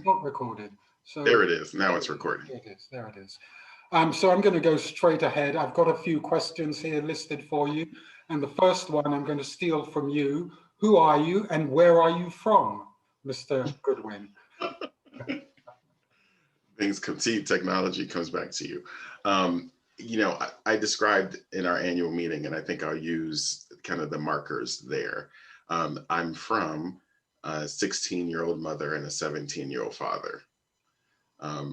not recorded. So there it is. Now it's recording. there it is. There it is. So I'm going to go straight ahead. I've got a few questions here listed for you. And the first one I'm going to steal from you. Who are you and where are you from, Mr. Goodwin? Things concede, technology comes back to you. I described in our annual meeting, and I think I'll use kind of the markers there. I'm from a 16-year-old mother and a 17-year-old father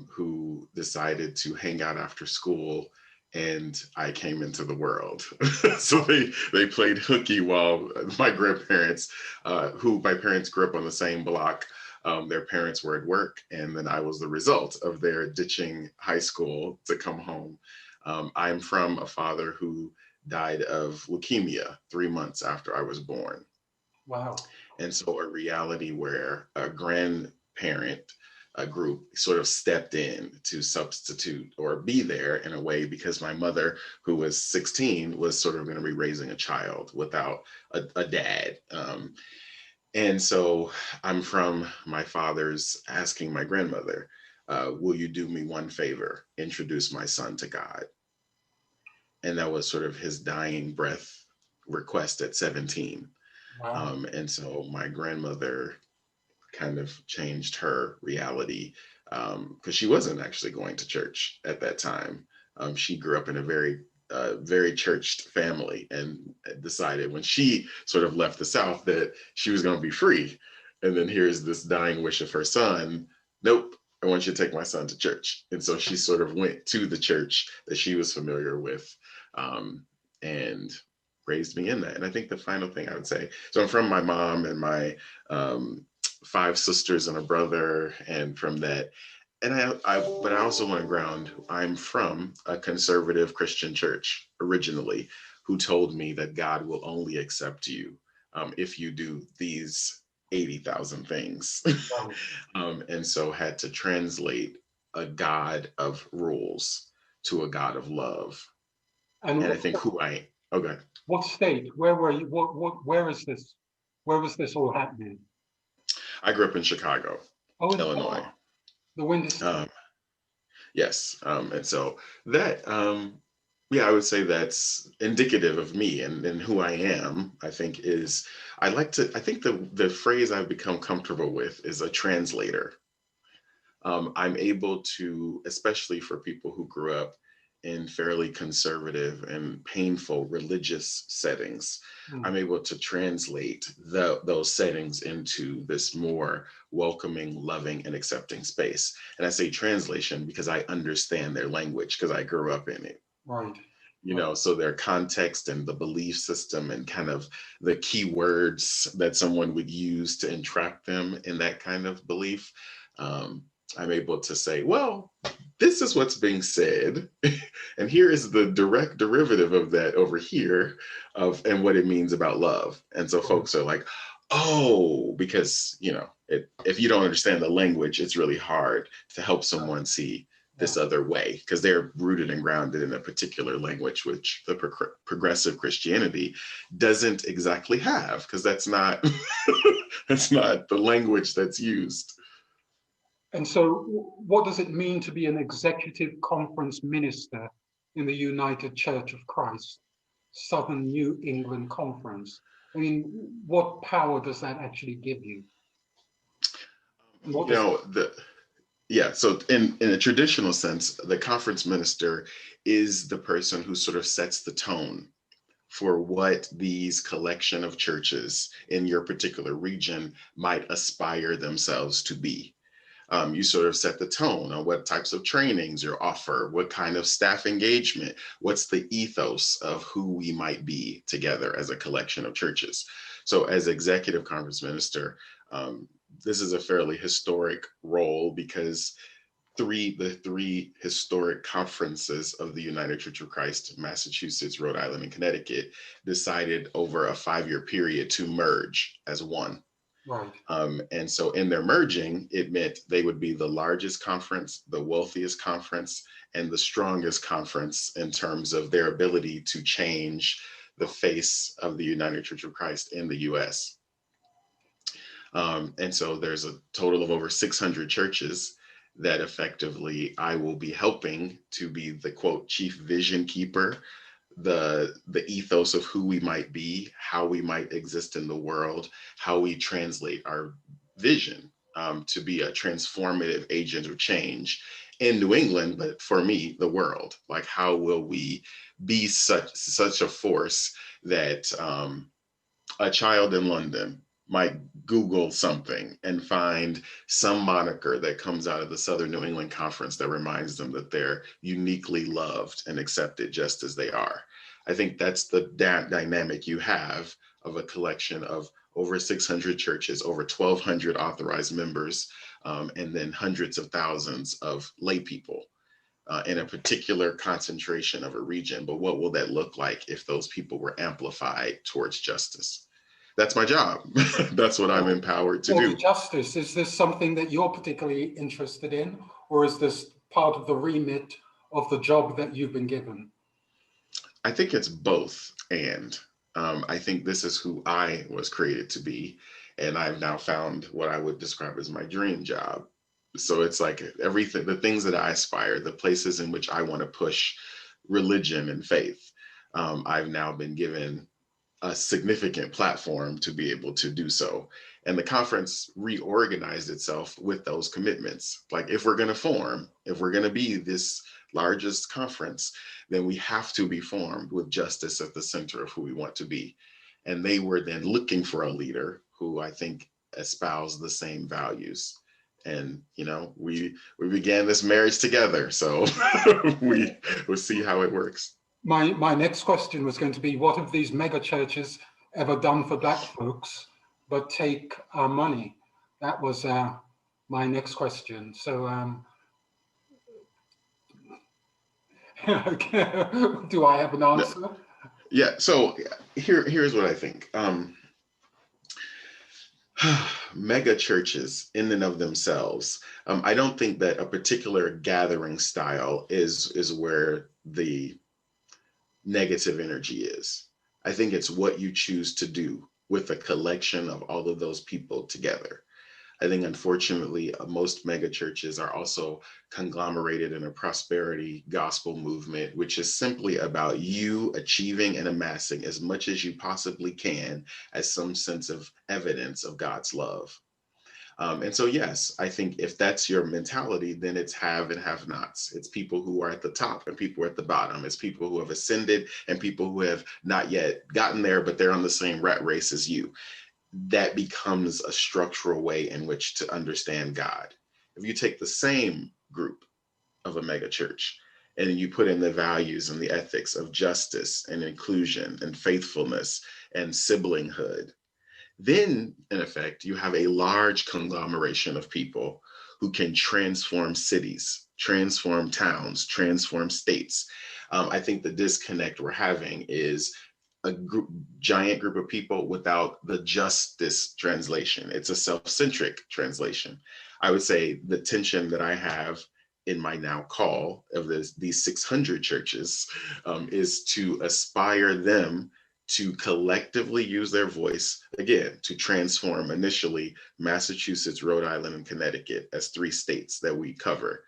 who decided to hang out after school, and I came into the world. So they played hooky while my grandparents, my parents grew up on the same block, their parents were at work, and then I was the result of their ditching high school to come home. I'm from a father who died of leukemia 3 months after I was born. Wow. And so a reality where a grandparent group sort of stepped in to substitute or be there in a way, because my mother, who was 16, was sort of going to be raising a child without a dad. And so I'm from my father's asking my grandmother, will you do me one favor, introduce my son to God? And that was sort of his dying breath request at 17. Wow. And so my grandmother kind of changed her reality because she wasn't actually going to church at that time. She grew up in a very churched family and decided when she sort of left the South that she was going to be free. And then here's this dying wish of her son. Nope, I want you to take my son to church. And so she sort of went to the church that she was familiar with and raised me in that. And I think the final thing I would say, so I'm from my mom and my 5 sisters and a brother, and from that, and but I also want to ground, I'm from a conservative Christian church originally, who told me that God will only accept you if you do these 80,000 things. And so had to translate a God of rules to a God of love. And I think okay. What state? Where were you? Where is this? Where was this all happening? I grew up in Chicago, Illinois. The Windy City. Yes. And so that, I would say that's indicative of me and who I am. I think I think the phrase I've become comfortable with is a translator. I'm able to, especially for people who grew up in fairly conservative and painful religious settings, I'm able to translate those settings into this more welcoming, loving, and accepting space. And I say translation because I understand their language because I grew up in it. Right. So their context and the belief system and kind of the key words that someone would use to entrap them in that kind of belief. I'm able to say, well, this is what's being said, and here is the direct derivative of that over here, and what it means about love. And so folks are like, oh, because if you don't understand the language, it's really hard to help someone see this other way, because they're rooted and grounded in a particular language, which the progressive Christianity doesn't exactly have, because that's not that's not the language that's used. And so what does it mean to be an executive conference minister in the United Church of Christ, Southern New England Conference? I mean, what power does that actually give you? So in a traditional sense, the conference minister is the person who sort of sets the tone for what these collection of churches in your particular region might aspire themselves to be. You sort of set the tone on what types of trainings you offer, what kind of staff engagement, what's the ethos of who we might be together as a collection of churches. So as executive conference minister, this is a fairly historic role because the three historic conferences of the United Church of Christ, Massachusetts, Rhode Island, and Connecticut, decided over a 5-year period to merge as one. Right. And so in their merging, it meant they would be the largest conference, the wealthiest conference, and the strongest conference in terms of their ability to change the face of the United Church of Christ in the U.S. And so there's a total of over 600 churches that effectively I will be helping to be the quote chief vision keeper, the ethos of who we might be, how we might exist in the world, how we translate our vision to be a transformative agent of change in New England, but for me, the world. Like, how will we be such a force that a child in London might Google something and find some moniker that comes out of the Southern New England Conference that reminds them that they're uniquely loved and accepted just as they are. I think that's the dynamic you have of a collection of over 600 churches, over 1,200 authorized members, and then hundreds of thousands of lay people in a particular concentration of a region. But what will that look like if those people were amplified towards justice? That's my job. That's what I'm empowered to do. Justice, is this something that you're particularly interested in, or is this part of the remit of the job that you've been given? I think it's both. And I think this is who I was created to be. And I've now found what I would describe as my dream job. So it's like everything, the things that I aspire, the places in which I want to push religion and faith, I've now been given a significant platform to be able to do so. And the conference reorganized itself with those commitments. Like, if we're going to form, if we're going to be this largest conference, then we have to be formed with justice at the center of who we want to be. And they were then looking for a leader who I think espoused the same values. And, you know, we began this marriage together. So we'll see how it works. My next question was going to be, what have these mega churches ever done for Black folks but take our money? That was my next question. So do I have an answer? No. Yeah, so here's what I think. Mega churches in and of themselves, I don't think that a particular gathering style is where the negative energy is. I think it's what you choose to do with a collection of all of those people together. I think, unfortunately, most mega churches are also conglomerated in a prosperity gospel movement, which is simply about you achieving and amassing as much as you possibly can as some sense of evidence of God's love. And so, yes, I think if that's your mentality, then it's have and have nots. It's people who are at the top and people at the bottom. It's people who have ascended and people who have not yet gotten there, but they're on the same rat race as you. That becomes a structural way in which to understand God. If you take the same group of a mega church and you put in the values and the ethics of justice and inclusion and faithfulness and siblinghood, then in effect, you have a large conglomeration of people who can transform cities, transform towns, transform states. I think the disconnect we're having is a giant group of people without the justice translation. It's a self-centric translation. I would say the tension that I have in my now call of these 600 churches is to aspire them to collectively use their voice, again, to transform initially Massachusetts, Rhode Island, and Connecticut as 3 states that we cover.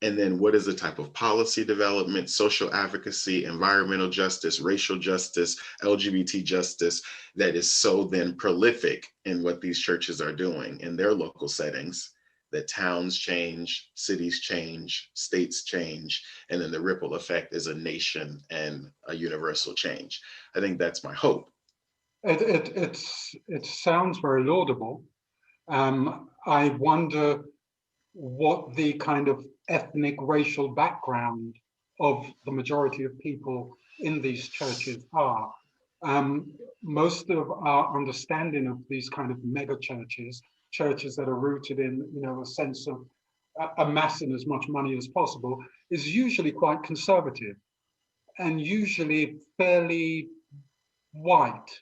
And then what is the type of policy development, social advocacy, environmental justice, racial justice, LGBT justice that is so then prolific in what these churches are doing in their local settings, that towns change, cities change, states change, and then the ripple effect is a nation and a universal change. I think that's my hope. It sounds very laudable. I wonder what the kind of ethnic racial background of the majority of people in these churches are. Most of our understanding of these kind of mega churches that are rooted in, you know, a sense of amassing as much money as possible, is usually quite conservative and usually fairly white.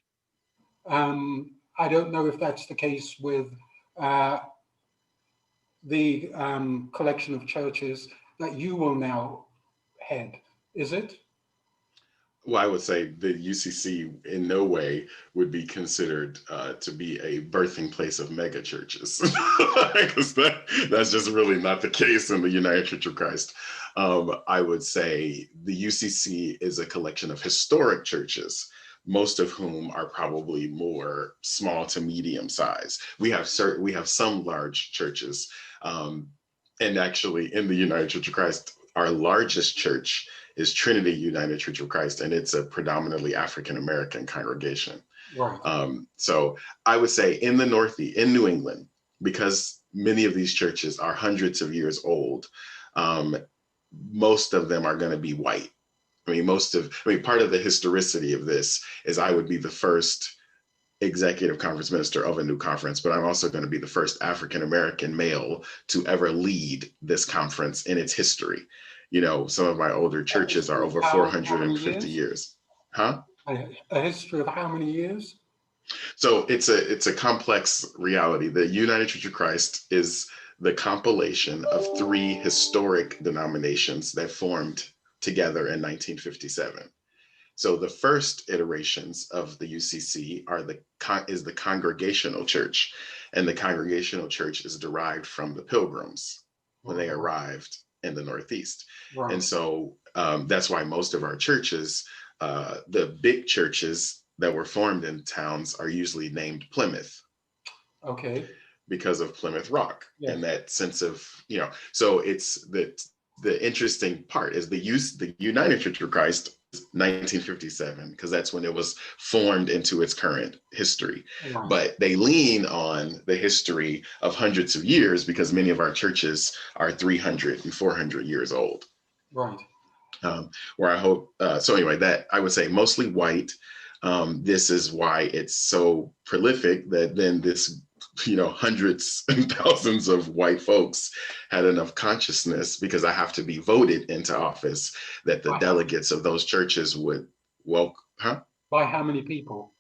I don't know if that's the case with the collection of churches that you will now head, is it? Well, I would say the UCC in no way would be considered to be a birthing place of mega churches, because that's just really not the case in the United Church of Christ. I would say the UCC is a collection of historic churches, most of whom are probably more small to medium size. We have some large churches, and actually in the United Church of Christ, our largest church is Trinity United Church of Christ, and it's a predominantly African American congregation. Right. So I would say in the Northeast, in New England, because many of these churches are hundreds of years old, most of them are going to be white. Part of the historicity of this is I would be the first executive conference minister of a new conference, but I'm also going to be the first African American male to ever lead this conference in its history. Some of my older churches are over 450 years. Huh? A history of how many years? So it's a complex reality. The United Church of Christ is the compilation of three historic denominations that formed together in 1957. So the first iterations of the UCC is the Congregational Church, and the Congregational Church is derived from the Pilgrims when they arrived in the Northeast. Right. And so that's why most of our churches, the big churches that were formed in towns, are usually named Plymouth. Okay. Because of Plymouth Rock. Yes. And that sense of, so it's the interesting part is the United Church of Christ 1957, because that's when it was formed into its current history. Wow. But they lean on the history of hundreds of years because many of our churches are 300 and 400 years old. Right. Where I hope, so anyway, that I would say mostly white. This is why it's so prolific that then this hundreds and thousands of white folks had enough consciousness, because I have to be voted into office, that the delegates of those churches would By how many people?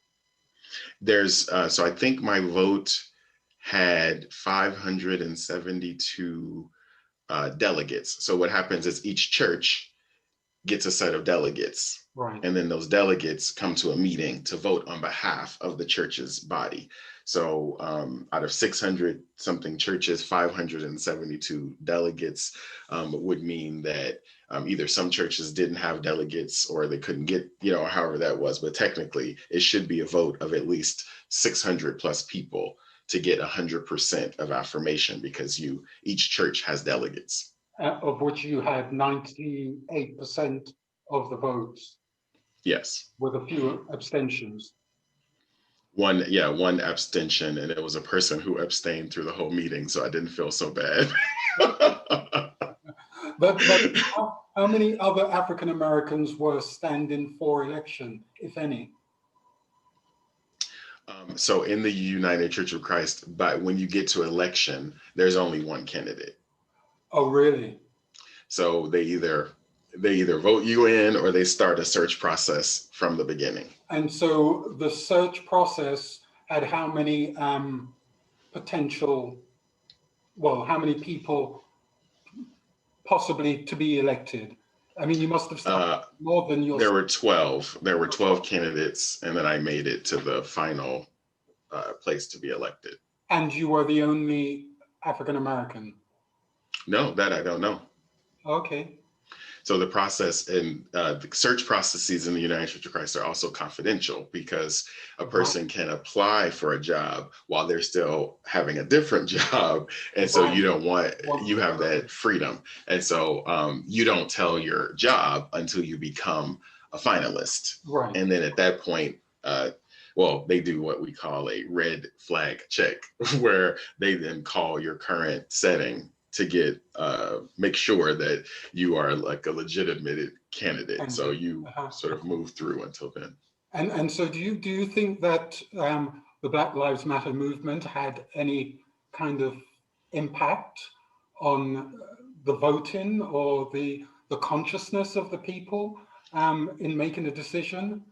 There's so I think my vote had 572 delegates. So what happens is each church gets a set of delegates. Right. And then those delegates come to a meeting to vote on behalf of the church's body. So out of 600 something churches, 572 delegates would mean that either some churches didn't have delegates or they couldn't get, however that was. But technically, it should be a vote of at least 600 plus people to get 100% of affirmation, because each church has delegates. Of which you had 98% of the votes. Yes. With a few abstentions. One abstention, and it was a person who abstained through the whole meeting, so I didn't feel so bad. but how many other African Americans were standing for election, if any? So in the United Church of Christ, but when you get to election, there's only one candidate. Oh, really? So they either vote you in or they start a search process from the beginning. And so the search process had how many how many people possibly to be elected? I mean, you must have started more than your... There were 12. There were 12 candidates, and then I made it to the final place to be elected. And you were the only African American? No, that I don't know. Okay. So the process and the search processes in the United Church of Christ are also confidential, because a person can apply for a job while they're still having a different job. And so you have that freedom. And so you don't tell your job until you become a finalist. Right. And then at that point, they do what we call a red flag check, where they then call your current setting to get make sure that you are like a legitimate candidate. And so you sort of move through until then. And so do you think that the Black Lives Matter movement had any kind of impact on the voting or the consciousness of the people in making a decision?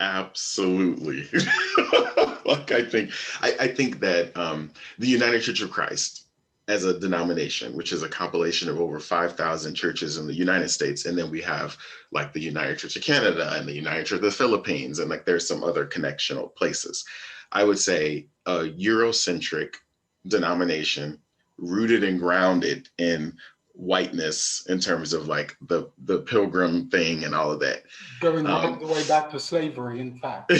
Absolutely. I think that the United Church of Christ as a denomination, which is a compilation of over 5,000 churches in the United States. And then we have like the United Church of Canada and the United Church of the Philippines. And like there's some other connectional places. I would say a Eurocentric denomination rooted and grounded in whiteness in terms of like the pilgrim thing and all of that. Going right the way back to slavery, in fact.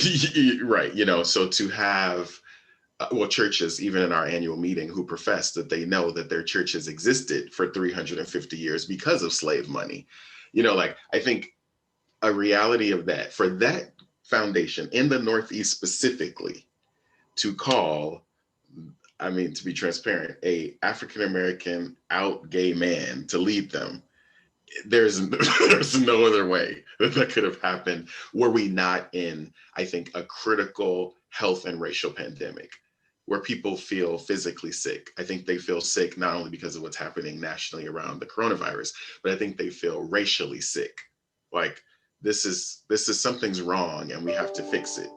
Right. So to have churches, even in our annual meeting, who profess that they know that their churches existed for 350 years because of slave money. Like I think a reality of that, for that foundation in the Northeast specifically, to call, to be transparent, a African-American out gay man to lead them, there's no other way that could have happened were we not in, I think, a critical health and racial pandemic where people feel physically sick. I think they feel sick not only because of what's happening nationally around the coronavirus, but I think they feel racially sick. Like this is something's wrong and we have to fix it.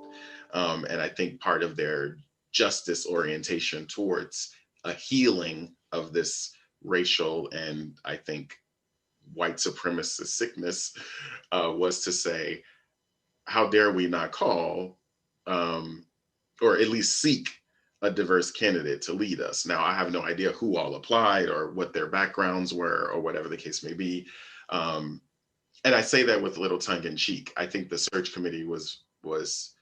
And I think part of their justice orientation towards a healing of this racial and I think white supremacist sickness was to say, how dare we not call or at least seek a diverse candidate to lead us. Now, I have no idea who all applied or what their backgrounds were or whatever the case may be. And I say that with a little tongue in cheek. I think the search committee was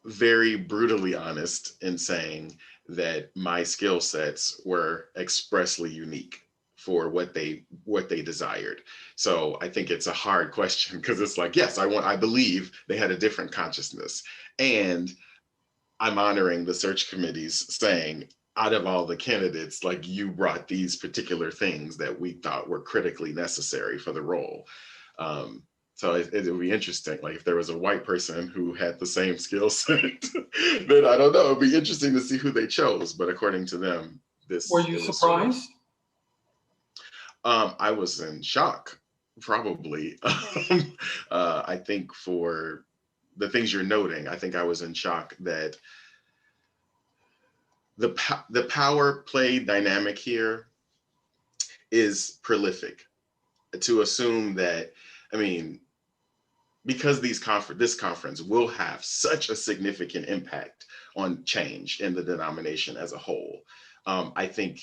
very brutally honest in saying that my skill sets were expressly unique for what they desired. So I think it's a hard question because it's like, yes, I believe they had a different consciousness. And I'm honoring the search committees saying, out of all the candidates, like you brought these particular things that we thought were critically necessary for the role. So it would be interesting, like if there was a white person who had the same skill set, then I don't know, it'd be interesting to see who they chose. But according to them, this. Were you surprised? I was in shock, probably. I think for the things you're noting, I think I was in shock that the power play dynamic here is prolific. To assume that, because this conference will have such a significant impact on change in the denomination as a whole, I think,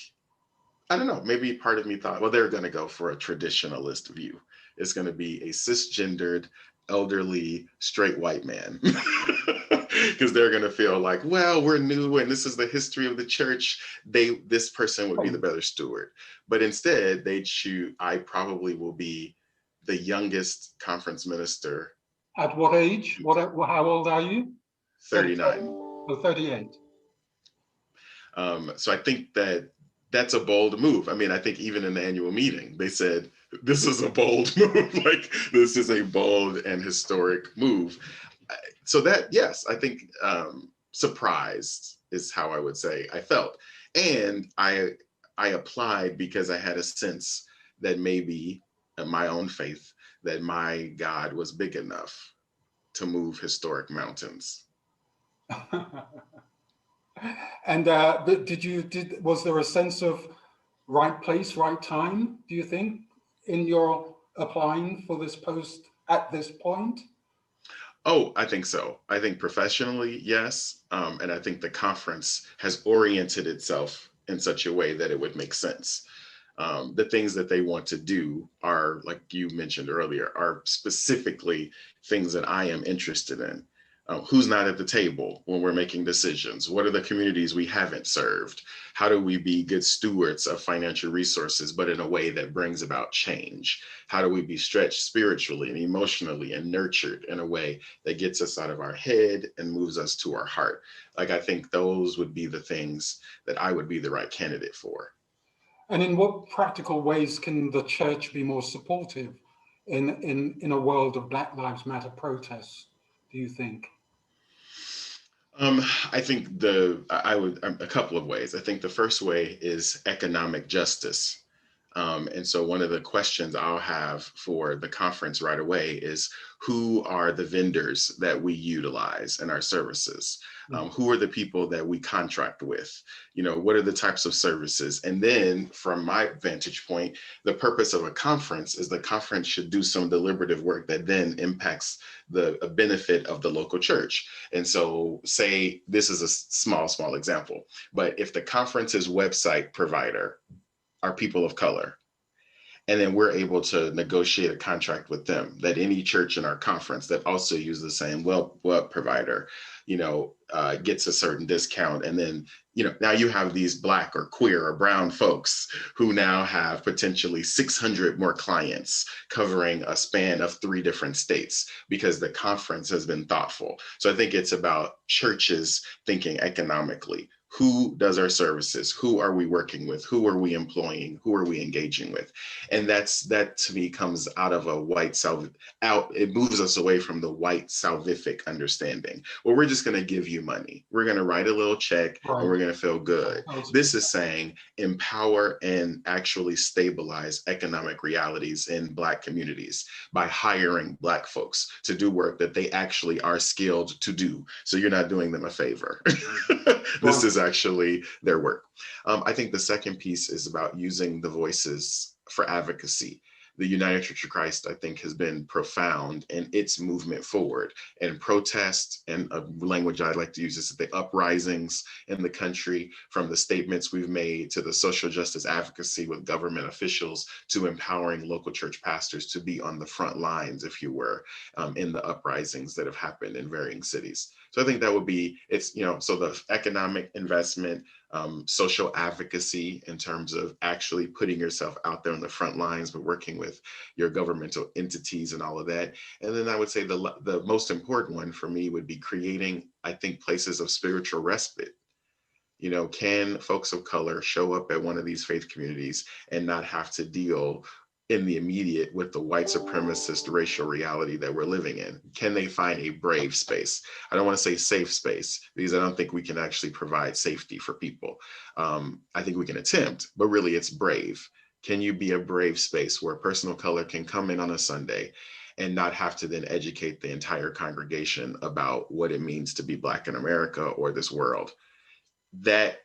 I don't know, maybe part of me thought, well, they're going to go for a traditionalist view. It's going to be a cisgendered, elderly, straight white man. Because they're going to feel like, well, we're new and this is the history of the church. This person would be the better steward. But instead, they choose, I probably will be the youngest conference minister. At what age? How old are you? 39. Or 38. So I think that's a bold move. I think even in the annual meeting, they said, this is a bold move. Like, this is a bold and historic move. So that, yes, I think surprised is how I would say I felt. And I applied because I had a sense that maybe my own faith, that my God was big enough to move historic mountains. And was there a sense of right place, right time, do you think, in your applying for this post at this point? Oh, I think so. I think professionally, yes. And I think the conference has oriented itself in such a way that it would make sense. The things that they want to do are, like you mentioned earlier, are specifically things that I am interested in. Who's not at the table when we're making decisions? What are the communities we haven't served? How do we be good stewards of financial resources, but in a way that brings about change? How do we be stretched spiritually and emotionally and nurtured in a way that gets us out of our head and moves us to our heart? Like, I think those would be the things that I would be the right candidate for. And in what practical ways can the church be more supportive in a world of Black Lives Matter protests, do you think? I think a couple of ways. I think the first way is economic justice. And so one of the questions I'll have for the conference right away is, who are the vendors that we utilize in our services? Who are the people that we contract with? What are the types of services? And then from my vantage point, the purpose of a conference is the conference should do some deliberative work that then impacts the benefit of the local church. And so say this is a small example, but if the conference's website provider are people of color, and then we're able to negotiate a contract with them that any church in our conference that also uses the same web provider, gets a certain discount. And then, now you have these Black or queer or brown folks who now have potentially 600 more clients covering a span of 3 different states because the conference has been thoughtful. So I think it's about churches thinking economically. Who does our services? Who are we working with? Who are we employing? Who are we engaging with? And that to me comes out of a it moves us away from the white salvific understanding, where we're just going to give you money. We're going to write a little check and we're going to feel good. This is saying empower and actually stabilize economic realities in Black communities by hiring Black folks to do work that they actually are skilled to do. So you're not doing them a favor. This is actually their work. I think the second piece is about using the voices for advocacy. The United Church of Christ, I think, has been profound in its movement forward and protest, and a language I'd like to use is the uprisings in the country, from the statements we've made to the social justice advocacy with government officials to empowering local church pastors to be on the front lines, if you were, in the uprisings that have happened in varying cities. So I think that would be, so the economic investment, social advocacy in terms of actually putting yourself out there on the front lines, but working with your governmental entities and all of that. And then I would say the most important one for me would be creating, I think, places of spiritual respite. Can folks of color show up at one of these faith communities and not have to deal in the immediate with the white supremacist racial reality that we're living in? Can they find a brave space? I don't want to say safe space, because I don't think we can actually provide safety for people. I think we can attempt, but really it's brave. Can you be a brave space where a person of color can come in on a Sunday and not have to then educate the entire congregation about what it means to be Black in America or this world? That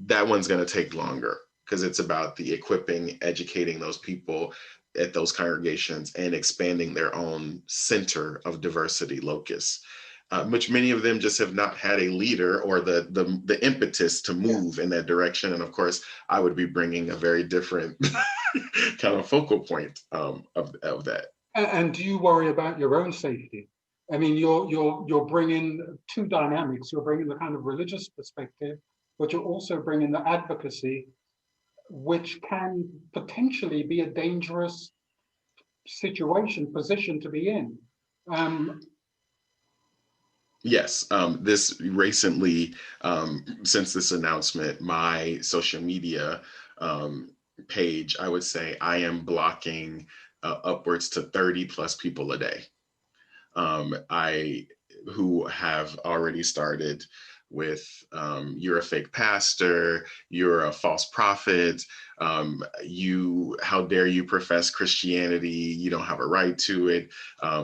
one's going to take longer, because it's about the equipping, educating those people at those congregations and expanding their own center of diversity locus, which many of them just have not had a leader or the impetus to move in that direction. And of course, I would be bringing a very different kind of focal point of that. And do you worry about your own safety? I mean, you're bringing 2 dynamics. You're bringing the kind of religious perspective, but you're also bringing the advocacy, which can potentially be a dangerous position to be in. Yes, this recently, since this announcement, my social media page, I would say I am blocking upwards to 30 plus people a day, who have already started with you're a fake pastor, you're a false prophet, how dare you profess Christianity, you don't have a right to it.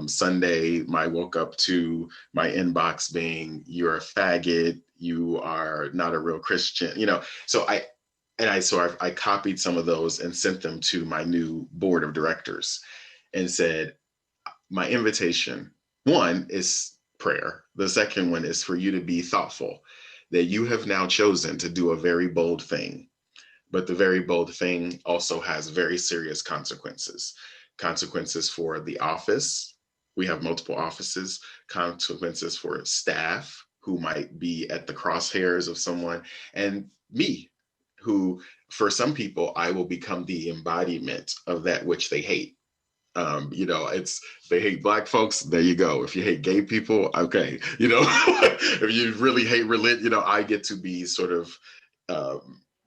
Sunday, I woke up to my inbox being, you're a faggot, you are not a real Christian, so I copied some of those and sent them to my new board of directors and said, my invitation, one, is prayer. The second one is for you to be thoughtful that you have now chosen to do a very bold thing, but the very bold thing also has very serious consequences for the office. We have multiple offices, consequences for staff who might be at the crosshairs of someone, and me, who for some people, I will become the embodiment of that which they hate. They hate Black folks, there you go. If you hate gay people, okay. If you really hate religion, I get to be sort of,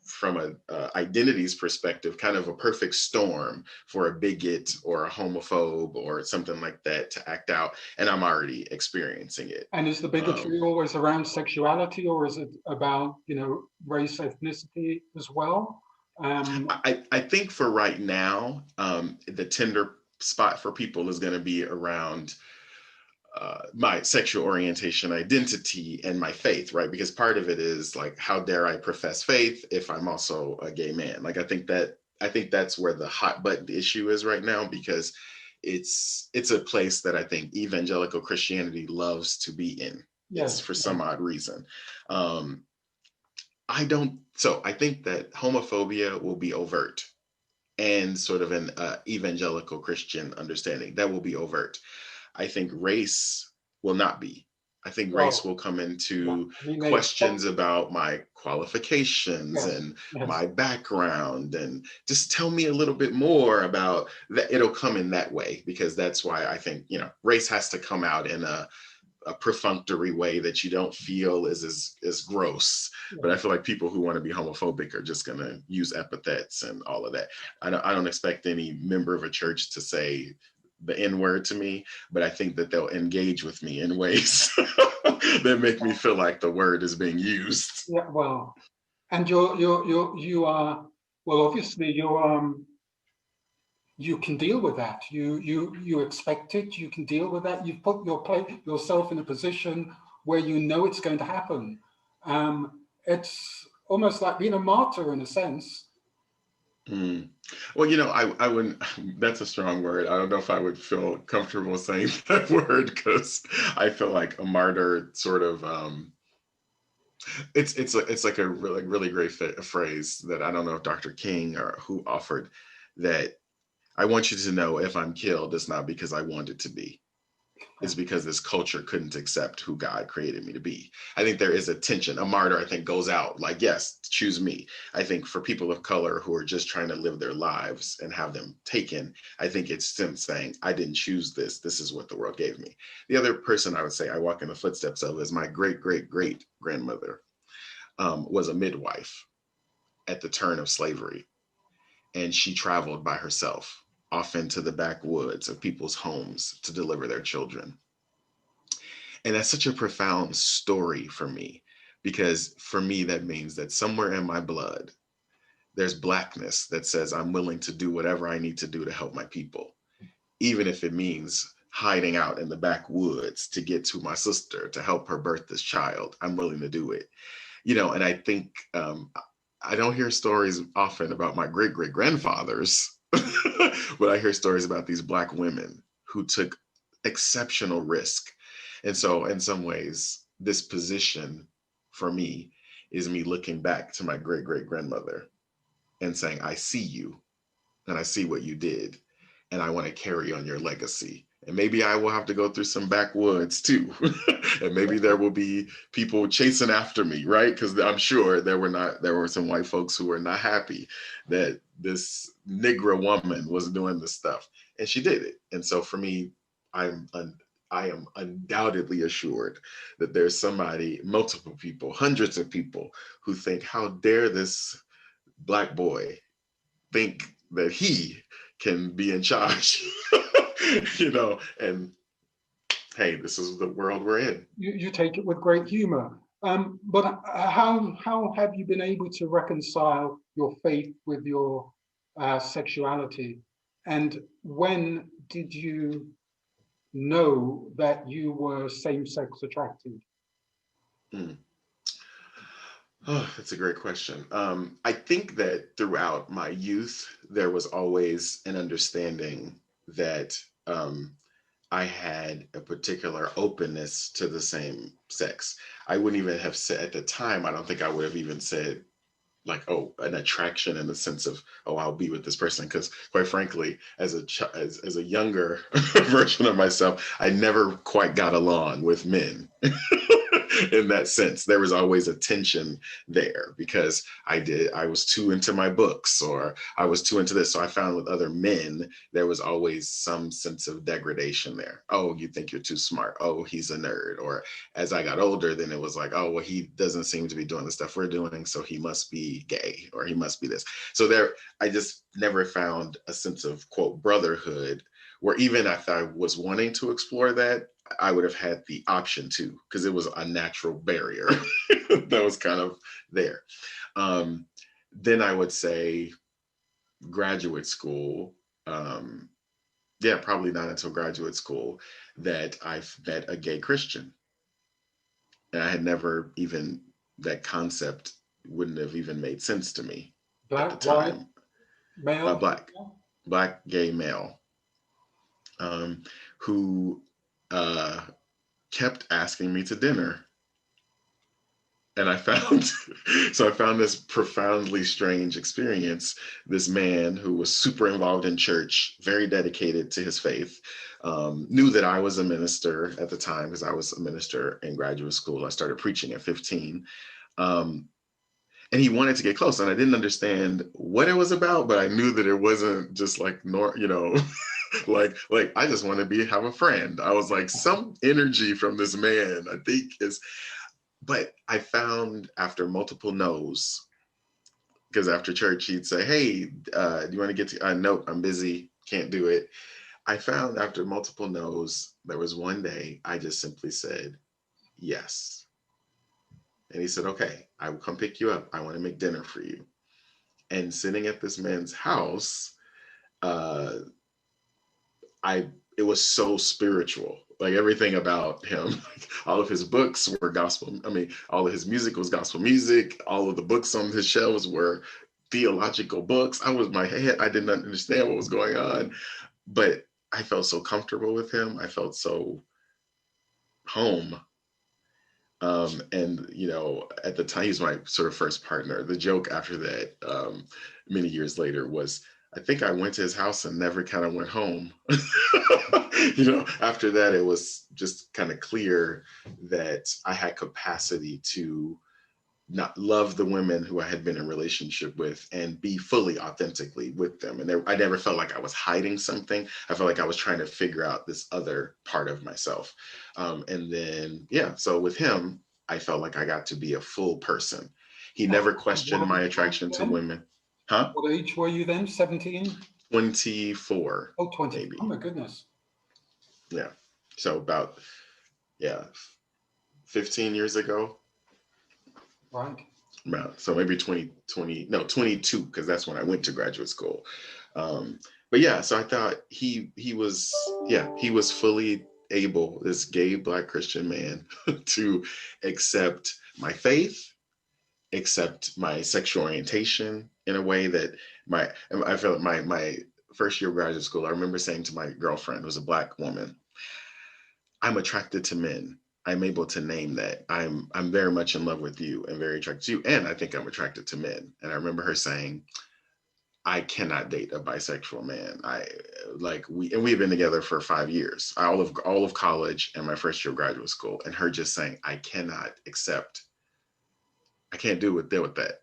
from a identities perspective, kind of a perfect storm for a bigot or a homophobe or something like that to act out. And I'm already experiencing it. And is the bigotry always around sexuality, or is it about, race, ethnicity as well? I think for right now, the tender spot for people is going to be around my sexual orientation, identity, and my faith, right? Because part of it is like, how dare I profess faith if I'm also a gay man? Like, I think that's where the hot button issue is right now, because it's a place that I think evangelical Christianity loves to be in. It's Yes. for some odd reason. Um, I think that homophobia will be overt, and sort of an evangelical Christian understanding that will be overt. I think race will not be. I think race Well, will come yeah. into I mean, questions about my qualifications yes, and yes. my background, and just tell me a little bit more about that. It'll come in that way, because that's why I think, race has to come out in a perfunctory way that you don't feel is as gross. But I Yes. feel like people who want to be homophobic are just going to use epithets and all of that. I don't expect any member of a church to say the N word to me, but I think that they'll engage with me in ways that make me feel like the word is being used. Yeah. Well, and you are, well, obviously you can deal with that. You expect it. You can deal with that. You've put yourself in a position where you know it's going to happen. It's almost like being a martyr in a sense. Mm. Well, I wouldn't, that's a strong word. I don't know if I would feel comfortable saying that word, because I feel like a martyr sort of, it's like a really great phrase that I don't know if Dr. King or who offered, that I want you to know, if I'm killed, it's not because I wanted to be. It's because this culture couldn't accept who God created me to be. I think there is a tension. A martyr, I think, goes out like, yes, choose me. I think for people of color who are just trying to live their lives and have them taken, I think it's them saying, I didn't choose this. This is what the world gave me. The other person I would say I walk in the footsteps of is my great, great, great grandmother, was a midwife at the turn of slavery. And she traveled by herself off into the backwoods of people's homes to deliver their children. And that's such a profound story for me, because for me, that means that somewhere in my blood, there's blackness that says I'm willing to do whatever I need to do to help my people, even if it means hiding out in the backwoods to get to my sister to help her birth this child. I'm willing to do it. And I think I don't hear stories often about my great great grandfathers, but I hear stories about these Black women who took exceptional risk. And so, in some ways, this position for me is me looking back to my great great grandmother and saying, I see you and I see what you did, and I want to carry on your legacy. And maybe I will have to go through some backwoods too. And maybe there will be people chasing after me, right? Because I'm sure there were some white folks who were not happy that this Negro woman was doing this stuff. And she did it. And so for me, I'm I am undoubtedly assured that there's somebody, multiple people, hundreds of people who think, how dare this Black boy think that he can be in charge, and hey, this is the world we're in. You take it with great humor. But how have you been able to reconcile your faith with your sexuality? And when did you know that you were same-sex attracted? Mm. Oh, that's a great question. I think that throughout my youth, there was always an understanding that I had a particular openness to the same sex. I wouldn't even have said at the time, I don't think I would have even said like, oh, an attraction in the sense of, oh, I'll be with this person. Because quite frankly, as a younger version of myself, I never quite got along with men. In that sense, there was always a tension there, because I was too into my books, or I was too into this. So I found with other men, there was always some sense of degradation there. Oh, you think you're too smart. Oh, he's a nerd. Or as I got older, then it was like, oh, well, he doesn't seem to be doing the stuff we're doing, so he must be gay, or he must be this. So I just never found a sense of, quote, brotherhood, where even if I was wanting to explore that, I would have had the option to, because it was a natural barrier that was kind of there. Um, then I would say graduate school. Yeah, probably not until graduate school that I've met a gay Christian. And I had never even, that concept wouldn't have even made sense to me at the Black, white, time. male, Black, female? black gay male, um, who uh, kept asking me to dinner. And I found, so I found this profoundly strange experience. This man who was super involved in church, very dedicated to his faith, knew that I was a minister at the time because I was a minister in graduate school. I started preaching at 15. Um, and he wanted to get close, and I didn't understand what it was about, but I knew that it wasn't just like, like I just want to have a friend. I was like, some energy from this man, I think is, but I found after multiple no's, because after church he'd say, hey, do you want to get to, no, I'm busy, can't do it. I found after multiple no's, there was one day I just simply said, yes. And he said, okay, I will come pick you up. I want to make dinner for you. And sitting at this man's house, uh, it was so spiritual. Like everything about him, like all of his books were gospel. I mean, all of his music was gospel music. All of the books on his shelves were theological books. My head, I didn't understand what was going on, but I felt so comfortable with him. I felt so home. And at the time, he was my sort of first partner. The joke after that, many years later, was I think I went to his house and never kind of went home. After that, it was just kind of clear that I had capacity to not love the women who I had been in relationship with and be fully authentically with them. And I never felt like I was hiding something. I felt like I was trying to figure out this other part of myself. And then, so with him, I felt like I got to be a full person. He never questioned my attraction to women. Huh? What age were you then? 17? 24. Oh, 20. Maybe. Oh my goodness. Yeah. So about, 15 years ago. Right. So maybe 22, because that's when I went to graduate school. But so I thought he was fully able, this gay Black Christian man, to accept my faith, accept my sexual orientation in a way that I felt my first year of graduate school, I remember saying to my girlfriend, who was a Black woman, I'm attracted to men. I'm able to name that. I'm very much in love with you and very attracted to you. And I think I'm attracted to men. And I remember her saying, I cannot date a bisexual man. We've been together for 5 years, all of college and my first year of graduate school. And her just saying, I can't deal with that.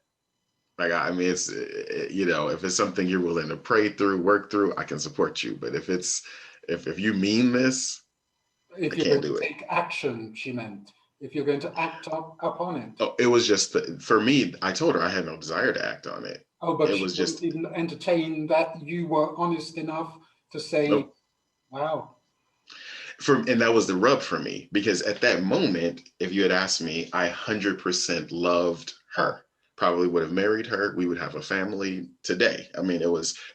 Like, I mean, it's, if it's something you're willing to pray through, work through, I can support you. But if you mean this, If I you're can't going do to it. take action, she meant. If you're going to act upon it. Oh, it was just for me. I told her I had no desire to act on it. Oh, but It she was wouldn't just even entertain that you were honest enough to say, nope. wow. And that was the rub for me, because at that moment, if you had asked me, I 100% loved her. Probably would have married her. We would have a family today. I mean,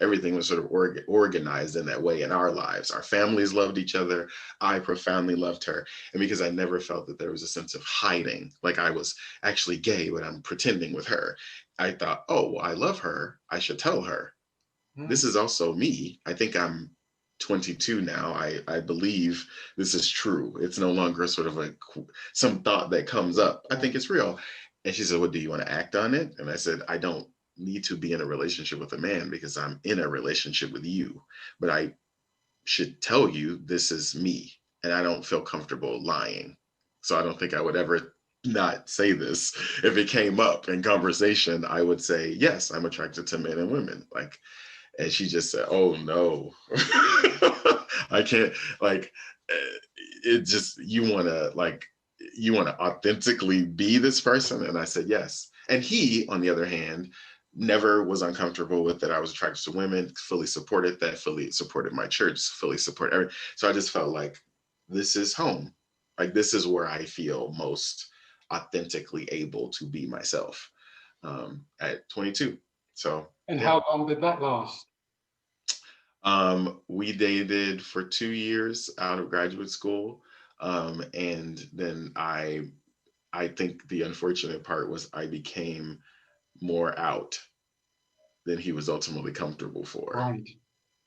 everything was sort of organized in that way in our lives. Our families loved each other. I profoundly loved her. And because I never felt that there was a sense of hiding, like I was actually gay, but I'm pretending with her, I thought, oh, well, I love her. I should tell her. This is also me. I think I'm 22 now. I believe this is true. It's no longer sort of some thought that comes up. I think it's real. And she said, well, do you want to act on it? And I said, I don't need to be in a relationship with a man because I'm in a relationship with you. But I should tell you this is me. And I don't feel comfortable lying. So I don't think I would ever not say this. If it came up in conversation, I would say, yes, I'm attracted to men and women. And she just said, oh no. I can't, it just, you want to authentically be this person? And I said, yes. And he, on the other hand, never was uncomfortable with that I was attracted to women, fully supported that, fully supported my church, fully supported everything. So I just felt like this is home. Like, this is where I feel most authentically able to be myself. at 22. So, And yeah. how long did that last? We dated for 2 years out of graduate school. And then I think the unfortunate part was I became more out than he was ultimately comfortable for. Right,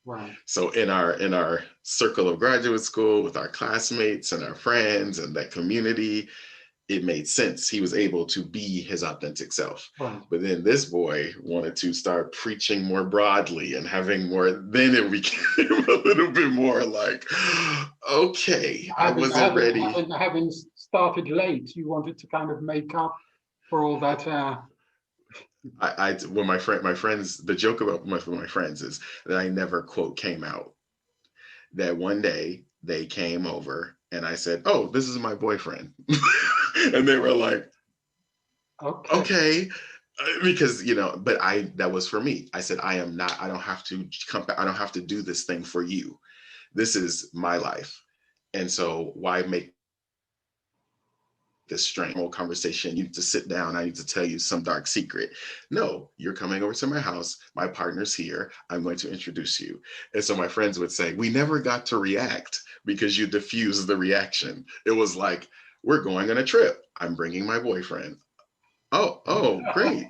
right. So in our circle of graduate school with our classmates and our friends and that community, it made sense. He was able to be his authentic self. Right. But then this boy wanted to start preaching more broadly and having more, then it became a little bit more like, okay, I Having, wasn't having, ready. having, having started late, you wanted to kind of make up for all that. When my friends, the joke about my friends is that I never quote came out. That one day they came over and I said, "Oh, this is my boyfriend," and they were like, Okay. "Okay," because But that was for me. I said, "I am not. I don't have to come. I don't have to do this thing for you. This is my life, and so why make this strange whole conversation? You need to sit down. I need to tell you some dark secret. No, you're coming over to my house. My partner's here. I'm going to introduce you." And so my friends would say, "We never got to react because you diffused the reaction." It was like, "We're going on a trip. I'm bringing my boyfriend." Oh, great.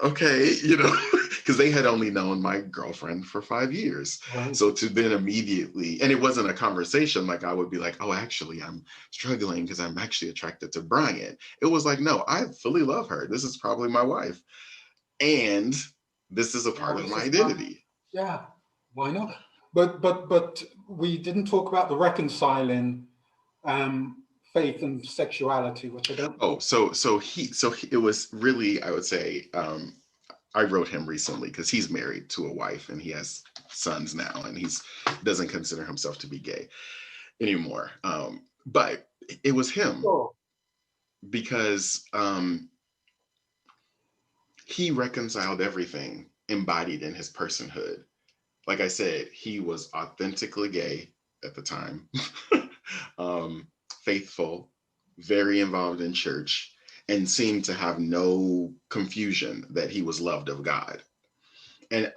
Okay, because they had only known my girlfriend for 5 years. Right. So to then immediately, and it wasn't a conversation like I would be like, "Oh, actually, I'm struggling because I'm actually attracted to Brian." It was like, "No, I fully love her. This is probably my wife. And this is a Yeah, part of this my is my, identity." yeah, why not? But we didn't talk about the reconciling um, faith and sexuality, which I don't Oh, think. it was really, I would say, I wrote him recently because he's married to a wife and he has sons now, and he's doesn't consider himself to be gay anymore. But it was him Sure. because he reconciled everything embodied in his personhood. Like I said, he was authentically gay at the time, um, faithful, very involved in church, and seemed to have no confusion that he was loved of God. And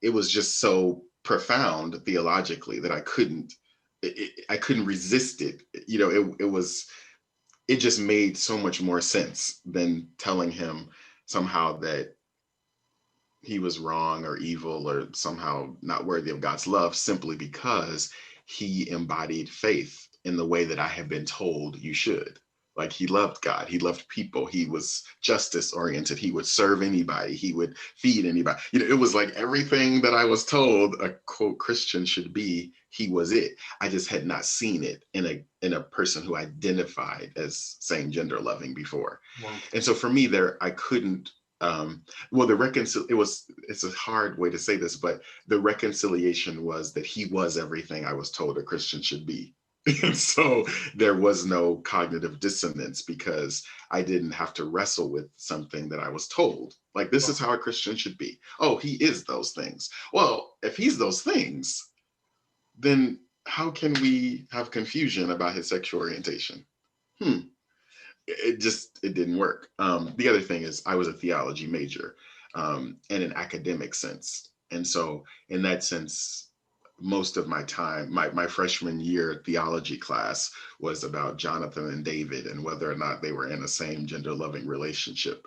it was just so profound theologically that I couldn't resist it. It just made so much more sense than telling him somehow that he was wrong or evil or somehow not worthy of God's love simply because he embodied faith in the way that I have been told you should. Like, he loved God, he loved people, he was justice oriented, he would serve anybody, he would feed anybody. It was like everything that I was told a quote Christian should be. He was it. I just had not seen it in a person who identified as same gender loving before. Right. And so for me, there I couldn't well, it's a hard way to say this, but the reconciliation was that he was everything I was told a Christian should be. And so there was no cognitive dissonance because I didn't have to wrestle with something that I was told. Like, this is how a Christian should be. Oh, he is those things. Well, if he's those things, then how can we have confusion about his sexual orientation? It didn't work. The other thing is I was a theology major, in an academic sense. And so in that sense, most of my time, my freshman year theology class was about Jonathan and David and whether or not they were in a same gender loving relationship.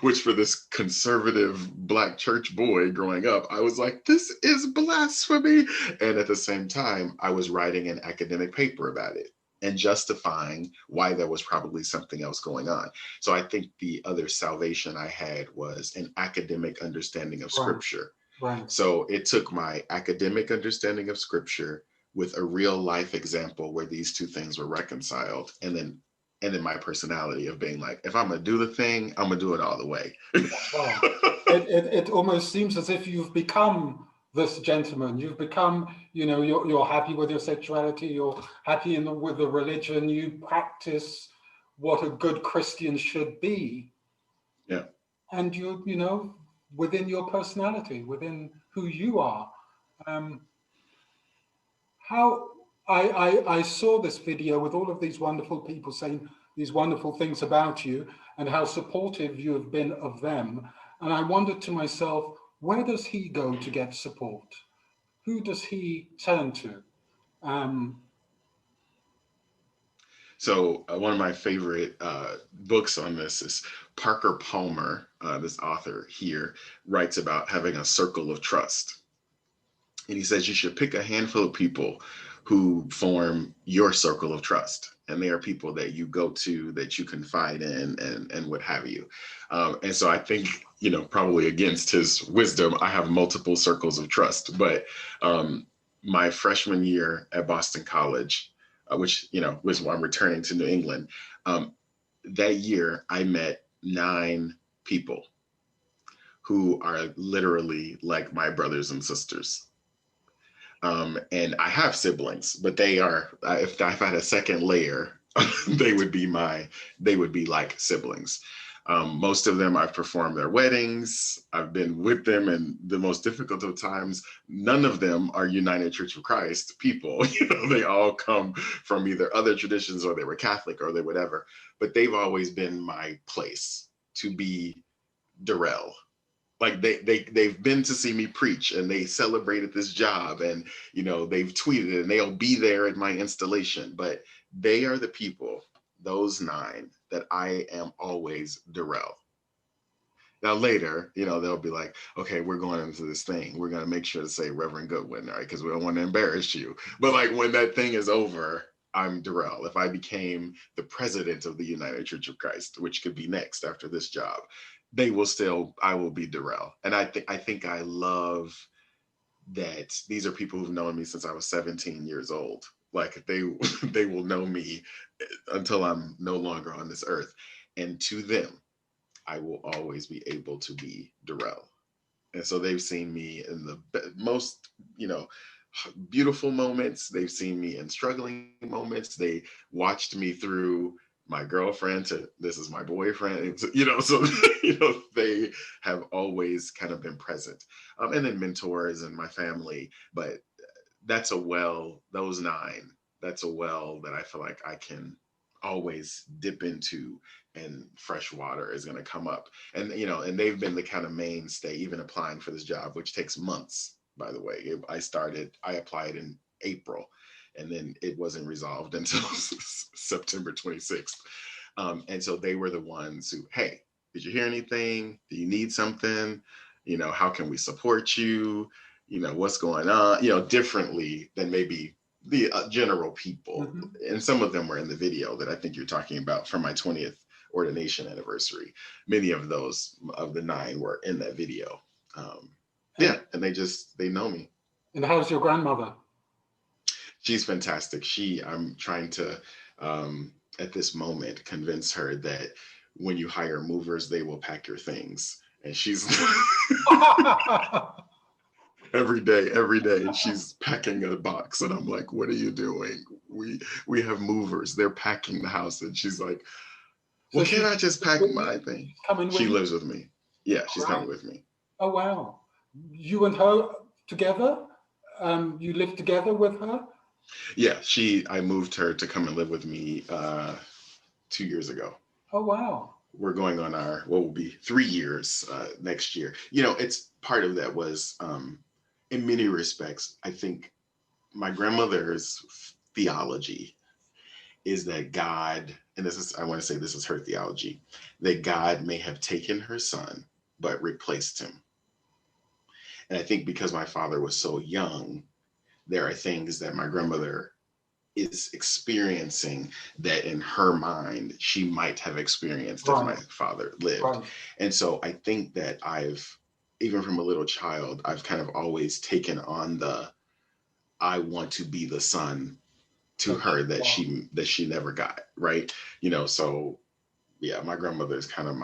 Which for this conservative Black church boy growing up, I was like, this is blasphemy. And at the same time, I was writing an academic paper about it and justifying why there was probably something else going on. So I think the other salvation I had was an academic understanding of Right. scripture. Right. So it took my academic understanding of scripture with a real life example where these two things were reconciled, and then my personality of being like, if I'm gonna do the thing, I'm gonna do it all the way. Wow. It almost seems as if you've become this gentleman. You've become, you're happy with your sexuality. You're happy with the religion. You practice what a good Christian should be, Yeah. and within your personality, within who you are. Um, how I saw this video with all of these wonderful people saying, these wonderful things about you and how supportive you have been of them. And I wondered to myself, where does he go to get support? Who does he turn to? Um, So one of my favorite books on this is Parker Palmer, this author here, writes about having a circle of trust. And he says you should pick a handful of people who form your circle of trust. And they are people that you go to, that you confide in, and what have you. And so I think, probably against his wisdom, I have multiple circles of trust. But my freshman year at Boston College, which, was why I'm returning to New England, that year I met 9 people who are literally like my brothers and sisters. And I have siblings, but they are, if I had a second layer, they would be like siblings. Most of them, I've performed their weddings. I've been with them in the most difficult of times. None of them are United Church of Christ people. They all come from either other traditions, or they were Catholic, or they whatever, but they've always been my place to be Darrell. Like they've been to see me preach, and they celebrated this job, and they've tweeted, and they'll be there at my installation. But they are the people, those 9, that I am always Darrell. Now later, they'll be like, okay, we're going into this thing. We're going to make sure to say Reverend Goodwin, right? Because we don't want to embarrass you. But like when that thing is over, I'm Darrell. If I became the president of the United Church of Christ, which could be next after this job, I will be Darrell. And I think I love that these are people who've known me since I was 17 years old. Like they will know me until I'm no longer on this earth. And to them, I will always be able to be Darrell. And so they've seen me in the most, beautiful moments. They've seen me in struggling moments. They watched me through my girlfriend to this is my boyfriend, so they have always kind of been present, and then mentors and my family. But those 9, that's a well that I feel like I can always dip into, and fresh water is going to come up. And and they've been the kind of mainstay, even applying for this job, which takes months, by the way. I applied in April, and then it wasn't resolved until September 26th. And so they were the ones who, hey, did you hear anything? Do you need something? How can we support you? What's going on? Differently than maybe the general people. mm-hmm. And some of them were in the video that I think you're talking about from my 20th ordination anniversary. Many of those, of the 9, were in that video. And they know me. And how's your grandmother? She's fantastic. I'm trying to, at this moment, convince her that when you hire movers, they will pack your things. And she's every day, she's packing a box. And I'm like, what are you doing? We have movers. They're packing the house. And she's like, well, can't I just pack my thing? She lives with me. Yeah, she's coming with me. Oh, wow. You and her together? You live together with her? Yeah, I moved her to come and live with me 2 years ago. Oh, wow. We're going on what will be 3 years next year. It's part of that was, in many respects, I think my grandmother's theology is that God, and I want to say this is her theology, that God may have taken her son, but replaced him. And I think because my father was so young, there are things that my grandmother is experiencing that in her mind, she might have experienced if my father lived. Right. And so I think that even from a little child, I've kind of always taken on I want to be the son to her that she never got. Right. So yeah, my grandmother is kind of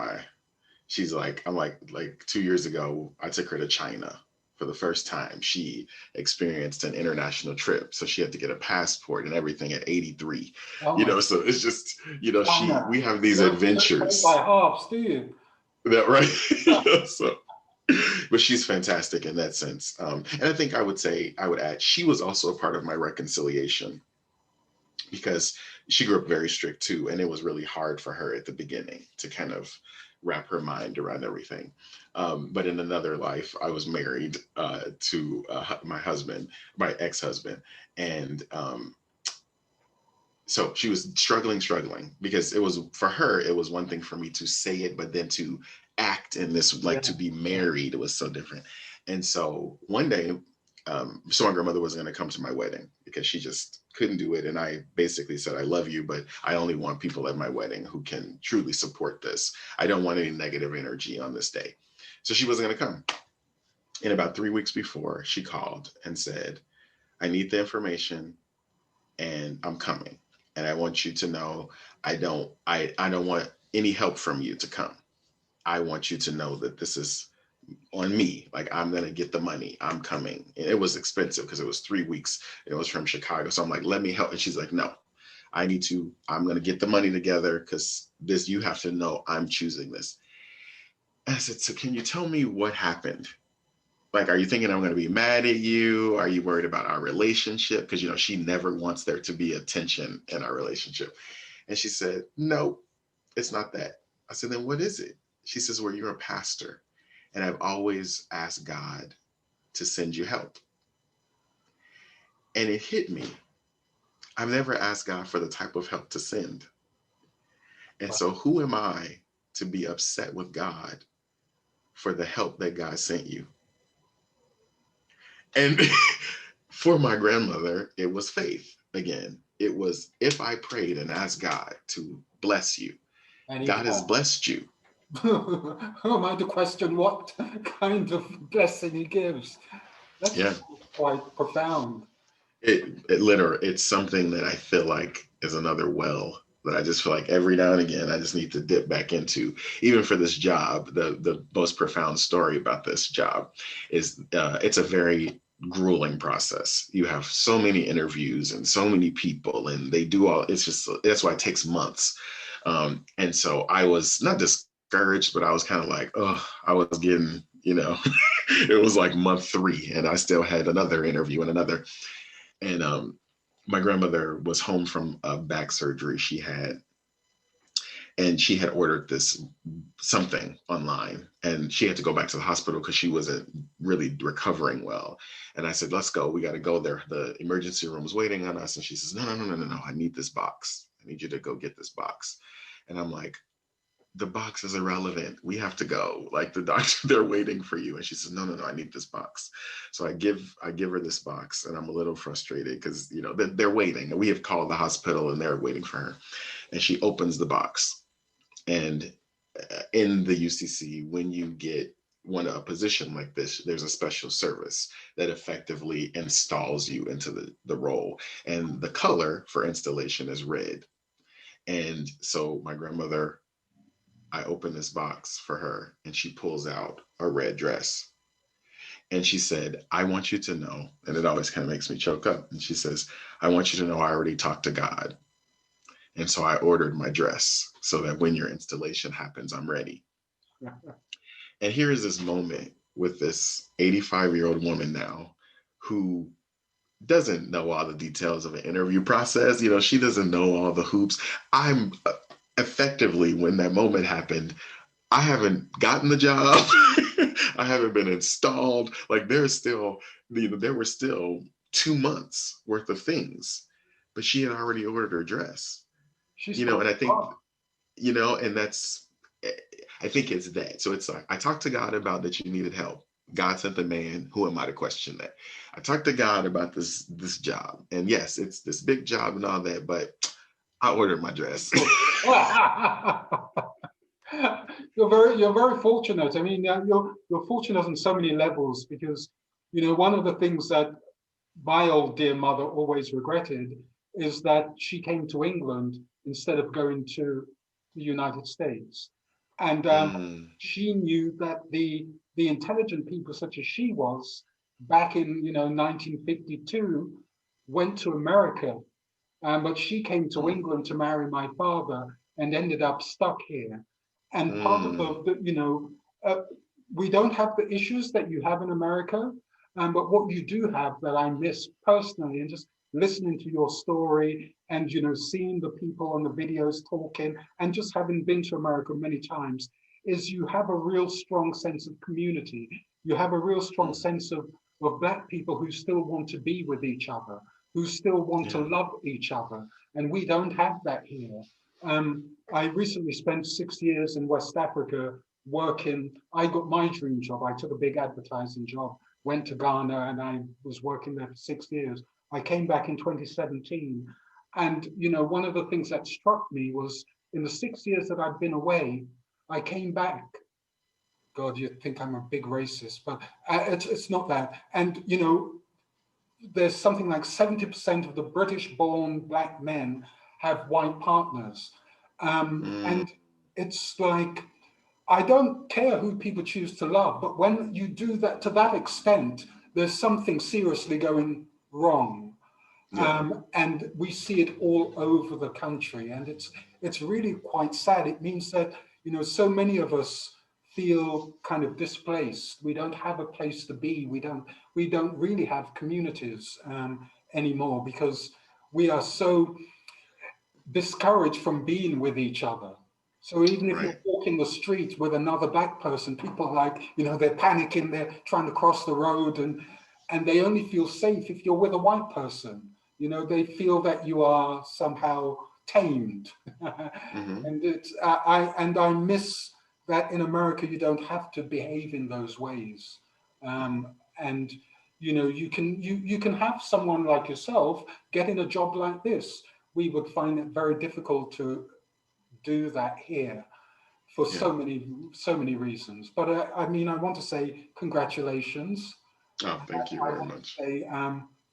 she's like, I'm like 2 years ago, I took her to China. For the first time, she experienced an international trip. So she had to get a passport and everything at 83. So it's just, we have these adventures. By halves, do you? That right? So, but she's fantastic in that sense. And I think I would add, she was also a part of my reconciliation, because she grew up very strict too, and it was really hard for her at the beginning to kind of wrap her mind around everything. But in another life, I was married to my husband, my ex-husband, and so she was struggling because it was, for her, it was one thing for me to say it, but then to act in this, like, to be married, it was so different. And so one day, so my grandmother was going to come to my wedding because she just couldn't do it. And I basically said, I love you, but I only want people at my wedding who can truly support this. I don't want any negative energy on this day. So she wasn't going to come. And about 3 weeks before, she called and said, I need the information and I'm coming. And I want you to know I don't want any help from you to come. I want you to know that this is on me. Like, I'm gonna get the money. I'm coming. And it was expensive because it was 3 weeks. It was from Chicago. So I'm like, let me help. And she's like, no, I'm gonna get the money together because this, you have to know I'm choosing this. And I said, so can you tell me what happened? Like, are you thinking I'm going to be mad at you? Are you worried about our relationship? Because, she never wants there to be a tension in our relationship. And she said, no, it's not that. I said, then what is it? She says, well, you're a pastor. And I've always asked God to send you help. And it hit me. I've never asked God for the type of help to send. And so who am I to be upset with God for the help that God sent you? And for my grandmother, it was faith again. It was, if I prayed and asked God to bless you, God has blessed you. Who am I to question what kind of blessing he gives? That's quite profound. It's something that I feel like is another well that I just feel like every now and again I just need to dip back into. Even for this job, the most profound story about this job is it's a very grueling process. You have so many interviews and so many people, and they do all. It's just, that's why it takes months. And so I was not discouraged, but I was kind of like, oh, I was getting, it was like month 3, and I still had another interview and another. And my grandmother was home from a back surgery she had, and she had ordered this something online, and she had to go back to the hospital because she wasn't really recovering well. And I said, let's go. We got to go there. The emergency room was waiting on us. And she says, no. I need this box. I need you to go get this box. And I'm like, the box is irrelevant. We have to go. Like, the doctor, they're waiting for you. And she says, no, I need this box. So I give her this box, and I'm a little frustrated because, they're waiting. And we have called the hospital and they're waiting for her. And she opens the box. And in the UCC, when you want a position like this, there's a special service that effectively installs you into the role. And the color for installation is red. And so my grandmother, I open this box for her, and she pulls out a red dress. And she said, I want you to know, and it always kind of makes me choke up. And she says, I want you to know I already talked to God. And so I ordered my dress so that when your installation happens, I'm ready. And here is this moment with this 85-year-old woman now who doesn't know all the details of an interview process. She doesn't know all the hoops. I'm effectively, when that moment happened, I haven't gotten the job. I haven't been installed. Like, there were still 2 months worth of things, but she had already ordered her dress. And I think, and that's, I think it's that. So it's like, I talked to God about that you needed help. God sent the man. Who am I to question that? I talked to God about this job. And yes, it's this big job and all that, but I ordered my dress. You're very fortunate. I mean, you're fortunate on so many levels because, one of the things that my old dear mother always regretted is that she came to England instead of going to the United States. And she knew that the intelligent people such as she was back in 1952 went to America, but she came to England to marry my father and ended up stuck here. And part of we don't have the issues that you have in America, but what you do have that I miss personally, and just listening to your story and, seeing the people on the videos talking, and just having been to America many times, is you have a real strong sense of community. You have a real strong sense of Black people who still want to be with each other, who still want to love each other. And we don't have that here. I recently spent 6 years in West Africa working. I got my dream job. I took a big advertising job, went to Ghana, and I was working there for 6 years. I came back in 2017. And, one of the things that struck me was in the 6 years that I'd been away, I came back. God, you think I'm a big racist, but it's not that. And, there's something like 70% of the British-born Black men have white partners. And it's like, I don't care who people choose to love, but when you do that to that extent, there's something seriously going wrong. And we see it all over the country. And it's really quite sad. It means that, so many of us feel kind of displaced. We don't have a place to be. We don't really have communities anymore, because we are so discouraged from being with each other. So even if you're walking the street with another Black person, people are like, they're panicking, they're trying to cross the road, and they only feel safe if you're with a white person. They feel that you are somehow tamed. And I miss that in America, you don't have to behave in those ways. And you can have someone like yourself getting a job like this. We would find it very difficult to do that here for so many reasons. But I want to say congratulations. Oh, thank you very much. Say,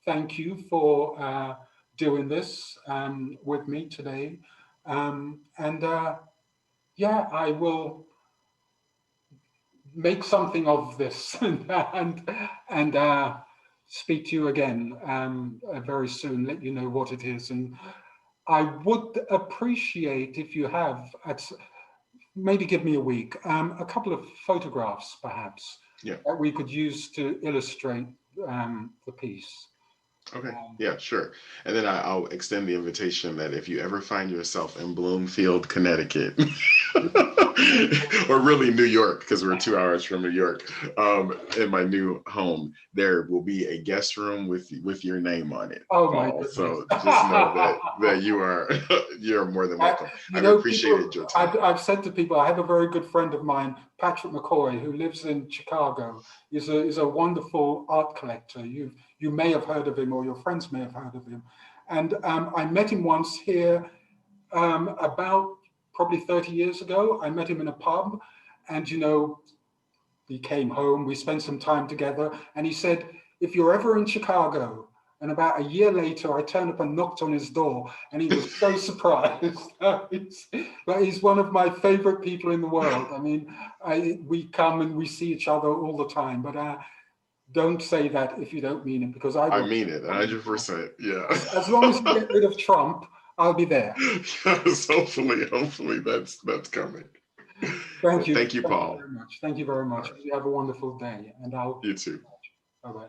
thank you for doing this with me today. I will make something of this and speak to you again very soon, let you know what it is. And I would appreciate if you have, maybe give me a week, a couple of photographs perhaps that we could use to illustrate the piece. Okay, yeah, sure. And then I'll extend the invitation that if you ever find yourself in Bloomfield, Connecticut, or really New York, because we're 2 hours from New York, in my new home, there will be a guest room with your name on it. Oh my goodness. So just know that you're more than welcome. I've appreciated your time. I've said to people, I have a very good friend of mine, Patrick McCoy, who lives in Chicago. He's a wonderful art collector. You may have heard of him, or your friends may have heard of him. And I met him once here about probably 30 years ago. I met him in a pub, and he came home, we spent some time together, and he said, if you're ever in Chicago, and about a year later, I turned up and knocked on his door, and he was so surprised. But he's one of my favorite people in the world. We come and we see each other all the time, but don't say that if you don't mean it, because I mean it 100%. Yeah. As long as you get rid of Trump, I'll be there. Yes, hopefully that's coming. Thank you. Thank you, Paul. Thank you very much. You have a wonderful day, and You too. Bye-bye.